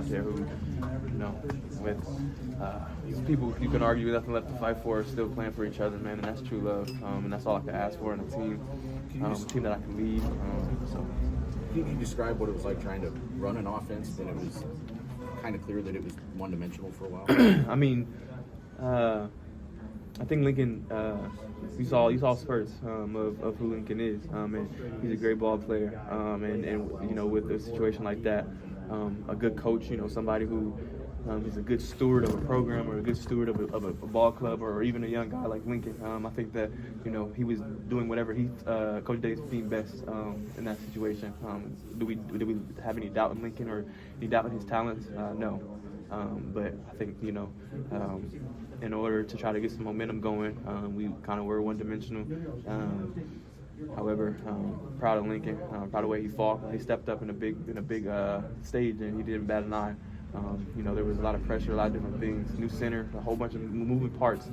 there who, with people you can argue with nothing left to fight for, are still playing for each other, man, and that's true love, and that's all I can ask for in a team that I can lead. So. Can you describe what it was like trying to run an offense, and it was kind of clear that it was one-dimensional for a while? I mean, I think Lincoln, you saw spurts of who Lincoln is, and he's a great ball player, and with a situation like that, a good coach, somebody who is a good steward of a program or a good steward of a ball club, or even a young guy like Lincoln. I think that he was doing whatever Coach Day deemed best in that situation. Do we have any doubt in Lincoln or any doubt in his talents? No, but I think in order to try to get some momentum going, we kind of were one-dimensional. However, proud of Lincoln, proud of the way he fought. He stepped up in a big stage, and he didn't bat an eye. There was a lot of pressure, a lot of different things. New center, a whole bunch of moving parts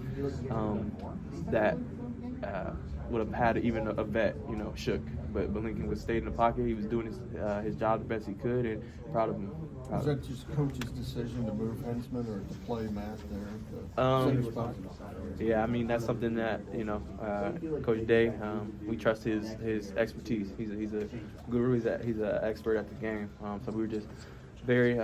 that would have had even a vet, shook. But Lincoln was stayed in the pocket. He was doing his job the best he could, and proud of him. Was that just coach's decision to move Hensman or to play Matt there? Yeah, I mean, that's something that Coach Day, we trust his expertise. He's a guru. He's an expert at the game. So we were just very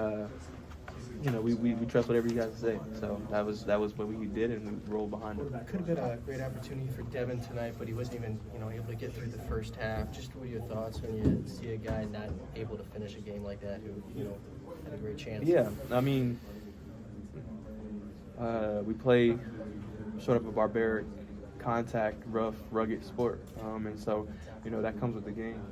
we trust whatever you guys say. So that was what we did, and we rolled behind it. Could have been a great opportunity for Devin tonight, but he wasn't even able to get through the first half. Just what are your thoughts when you see a guy not able to finish a game like that who had a great chance? Yeah, I mean, we play sort of a barbaric, contact, rough, rugged sport, and so that comes with the game.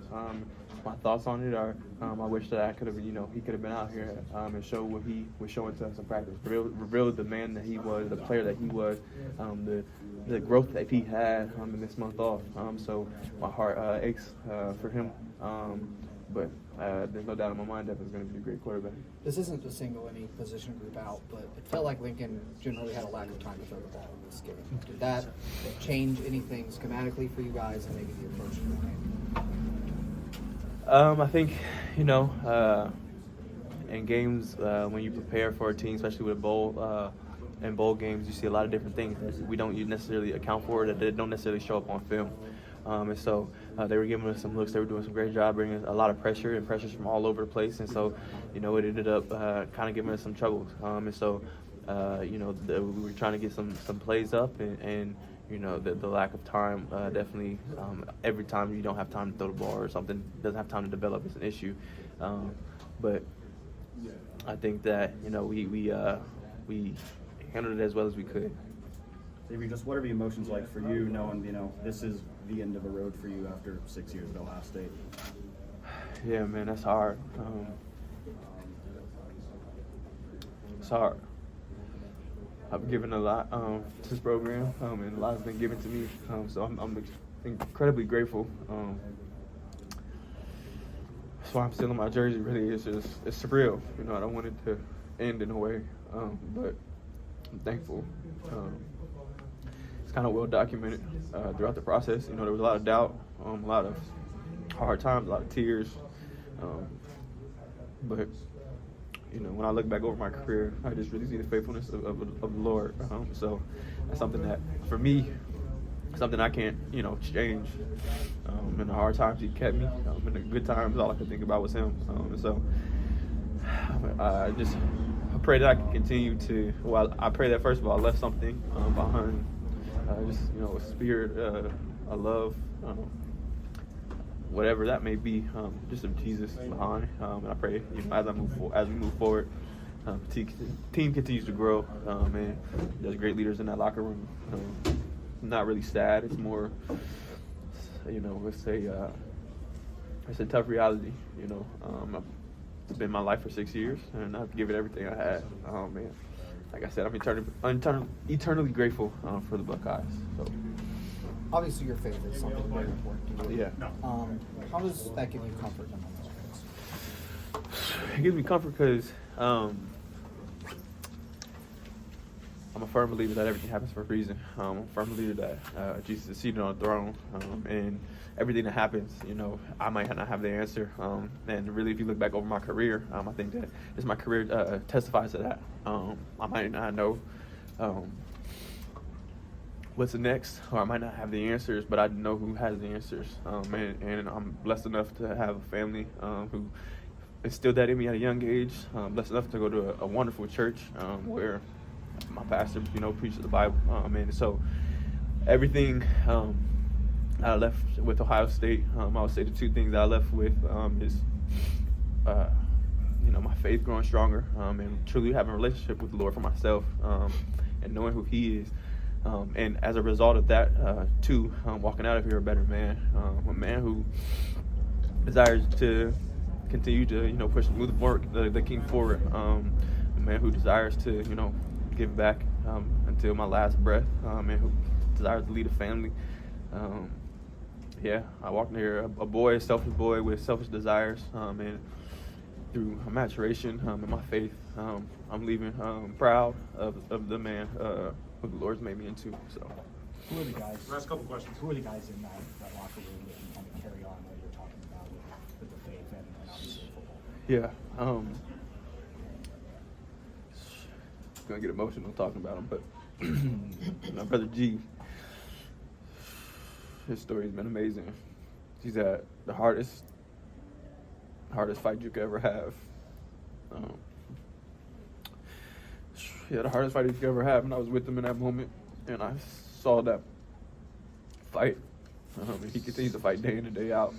My thoughts on it are, I wish that I could have, he could have been out here and showed what he was showing to us in practice. Revealed the man that he was, the player that he was, the growth that he had in this month off. So my heart aches for him. But there's no doubt in my mind that he's going to be a great quarterback. This isn't to single any position group out, but it felt like Lincoln generally had a lack of time to throw the ball in this game. Did that change anything schematically for you guys and maybe the approach to the game? I think, in games when you prepare for a team, especially with bowl games, you see a lot of different things that we don't necessarily account for, that they don't necessarily show up on film. And so they were giving us some looks. They were doing some great job bringing a lot of pressure and pressures from all over the place. And so, it ended up kind of giving us some troubles. And so, we were trying to get some plays up, and the lack of time definitely, every time you don't have time to throw the ball or something doesn't have time to develop is an issue. But I think that, we handled it as well as we could. Xavier, just what are the emotions like for you knowing, this is the end of a road for you after 6 years at Ohio State? Yeah, man, that's hard. It's hard. I've given a lot to this program, and a lot has been given to me. So I'm incredibly grateful. That's why I'm still in my jersey. Really, it's surreal. I don't want it to end in a way, but I'm thankful. It's kind of well documented throughout the process. There was a lot of doubt, a lot of hard times, a lot of tears, but. When I look back over my career, I just really see the faithfulness of the Lord. So that's something that, for me, something I can't, change. In the hard times, He kept me. In the good times, all I could think about was Him. And so I pray that I can continue to. Well, I pray that first of all, I left something behind. A spirit, a love. Whatever that may be, just of Jesus behind. And I pray, as we move forward, team continues to grow, and there's great leaders in that locker room. Not really sad. It's more, it's a tough reality. It's been my life for 6 years, and I've given everything I had. Man, like I said, I'm eternally grateful for the Buckeyes. So. Obviously, your faith is something very important to you. Yeah. How does that give you comfort in those things? It gives me comfort because I'm I'm a firm believer that everything happens for a reason. I'm a firm believer that Jesus is seated on the throne, and everything that happens, I might not have the answer. And really, if you look back over my career, I think that just my career testifies to that. I might not know what's the next, or I might not have the answers, but I know who has the answers. And I'm blessed enough to have a family who instilled that in me at a young age. Blessed enough to go to a wonderful church where my pastor, preaches the Bible. And so everything I left with Ohio State, I would say the two things I left with is, my faith growing stronger and truly having a relationship with the Lord for myself and knowing who He is. And as a result of that, too, walking out of here a better man, a man who desires to continue to, push and move the King forward, a man who desires to, give back until my last breath, and who desires to lead a family. I walked in here a selfish boy with selfish desires, and through maturation in my faith, I'm leaving proud of the man who the Lord's made me into. So, Who are the guys? Last couple questions. Who are the guys in that locker room that can kind of carry on what you're talking about with the faith and obviously football? Yeah. Gonna get emotional talking about him, but my brother G, his story's been amazing. He's had the hardest fight you could ever have. The hardest fight you could ever have, and I was with him in that moment, and I saw that fight. And he continues to fight day in and day out.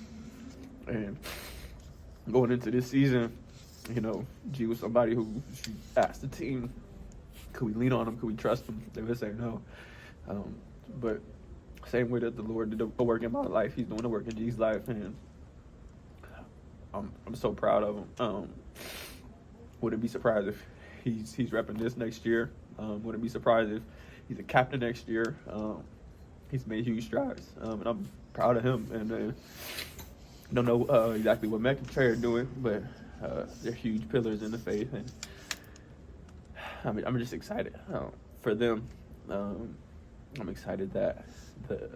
And going into this season, G was somebody who she asked the team, could we lean on him? Could we trust him? They would say no. But same way that the Lord did the work in my life, He's doing the work in G's life, and I'm so proud of him. Wouldn't be surprised if he's repping this next year. Wouldn't be surprised if he's a captain next year. He's made huge strides, and I'm proud of him. And don't know exactly what Mecca and Trey are doing, but they're huge pillars in the faith, and I'm just excited for them. I'm excited that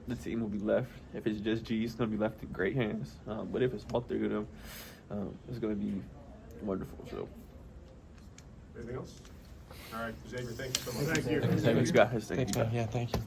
the team will be left. If it's just G, it's going to be left in great hands. But if it's all three of them, it's going to be wonderful. So. Anything else? All right, Xavier, thank you so much. Thank you. Thanks, guys. Thank you. Yeah, thank you.